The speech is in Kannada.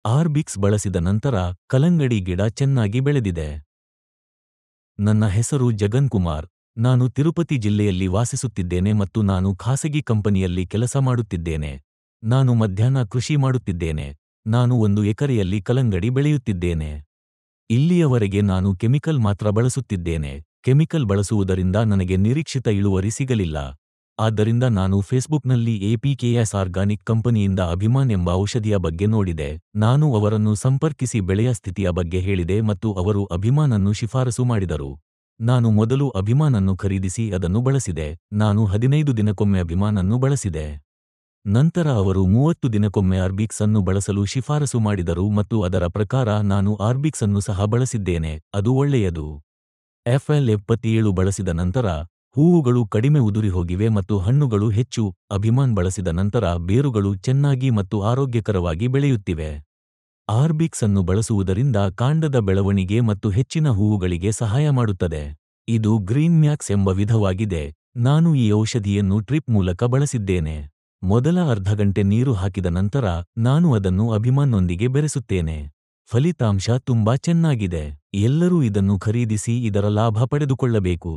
ಆರ್ಬಿಕ್ಸ್ ಬಳಸಿದ ನಂತರ ಕಲ್ಲಂಗಡಿ ಗಿಡ ಚೆನ್ನಾಗಿ ಬೆಳೆದಿದೆ. ನನ್ನ ಹೆಸರು ಜಗನ್ ಕುಮಾರ್. ನಾನು ತಿರುಪತಿ ಜಿಲ್ಲೆಯಲ್ಲಿ ವಾಸಿಸುತ್ತಿದ್ದೇನೆ ಮತ್ತು ನಾನು ಖಾಸಗಿ ಕಂಪನಿಯಲ್ಲಿ ಕೆಲಸ ಮಾಡುತ್ತಿದ್ದೇನೆ. ನಾನು ಮಧ್ಯಾಹ್ನ ಕೃಷಿ ಮಾಡುತ್ತಿದ್ದೇನೆ. ನಾನು 1 ಎಕರೆಯಲ್ಲಿ ಕಲ್ಲಂಗಡಿ ಬೆಳೆಯುತ್ತಿದ್ದೇನೆ. ಇಲ್ಲಿಯವರೆಗೆ ನಾನು ಕೆಮಿಕಲ್ ಮಾತ್ರ ಬಳಸುತ್ತಿದ್ದೇನೆ. ಕೆಮಿಕಲ್ ಬಳಸುವುದರಿಂದ ನನಗೆ ನಿರೀಕ್ಷಿತ ಇಳುವರಿ ಸಿಗಲಿಲ್ಲ. ಆದ್ದರಿಂದ ನಾನು ಫೇಸ್ಬುಕ್ನಲ್ಲಿ ಎಪಿಕೆಎಸ್ ಆರ್ಗಾನಿಕ್ ಕಂಪನಿಯಿಂದ ಅಭಿಮಾನ್ ಎಂಬ ಔಷಧಿಯ ಬಗ್ಗೆ ನೋಡಿದೆ. ನಾನು ಅವರನ್ನು ಸಂಪರ್ಕಿಸಿ ಬೆಳೆಯ ಸ್ಥಿತಿಯ ಬಗ್ಗೆ ಹೇಳಿದೆ ಮತ್ತು ಅವರು ಅಭಿಮಾನ್ ಅನ್ನು ಶಿಫಾರಸು ಮಾಡಿದರು. ನಾನು ಮೊದಲು ಅಭಿಮಾನ್ ಅನ್ನು ಖರೀದಿಸಿ ಅದನ್ನು ಬಳಸಿದೆ. ನಾನು 15 ದಿನಕ್ಕೊಮ್ಮೆ ಅಭಿಮಾನ್ ಅನ್ನು ಬಳಸಿದೆ. ನಂತರ ಅವರು 30 ದಿನಕ್ಕೊಮ್ಮೆ ಆರ್ಬಿಕ್ಸ್ ಅನ್ನು ಬಳಸಲು ಶಿಫಾರಸು ಮಾಡಿದರು ಮತ್ತು ಅದರ ಪ್ರಕಾರ ನಾನು ಆರ್ಬಿಕ್ಸ್ ಅನ್ನು ಸಹ ಬಳಸಿದ್ದೇನೆ. ಅದು ಒಳ್ಳೆಯದು. FL77 ಬಳಸಿದ ನಂತರ ಹೂವುಗಳು ಕಡಿಮೆ ಉದುರಿಹೋಗಿವೆ ಮತ್ತು ಹಣ್ಣುಗಳು ಹೆಚ್ಚು. ಅಭಿಮಾನ್ ಬಳಸಿದ ನಂತರ ಬೇರುಗಳು ಚೆನ್ನಾಗಿ ಮತ್ತು ಆರೋಗ್ಯಕರವಾಗಿ ಬೆಳೆಯುತ್ತಿವೆ. ಆರ್ಬಿಕ್ಸ್ ಅನ್ನು ಬಳಸುವುದರಿಂದ ಕಾಂಡದ ಬೆಳವಣಿಗೆ ಮತ್ತು ಹೆಚ್ಚಿನ ಹೂವುಗಳಿಗೆ ಸಹಾಯ ಮಾಡುತ್ತದೆ. ಇದು ಗ್ರೀನ್ ಮ್ಯಾಕ್ಸ್ ಎಂಬ ವಿಧವಾಗಿದೆ. ನಾನು ಈ ಔಷಧಿಯನ್ನು ಡ್ರಿಪ್ ಮೂಲಕ ಬಳಸಿದ್ದೇನೆ. ಮೊದಲ ಅರ್ಧ ಗಂಟೆ ನೀರು ಹಾಕಿದ ನಂತರ ನಾನು ಅದನ್ನು ಅಭಿಮಾನ್ನೊಂದಿಗೆ ಬೆರೆಸುತ್ತೇನೆ. ಫಲಿತಾಂಶ ತುಂಬಾ ಚೆನ್ನಾಗಿದೆ. ಎಲ್ಲರೂ ಇದನ್ನು ಖರೀದಿಸಿ ಇದರ ಲಾಭ ಪಡೆದುಕೊಳ್ಳಬೇಕು.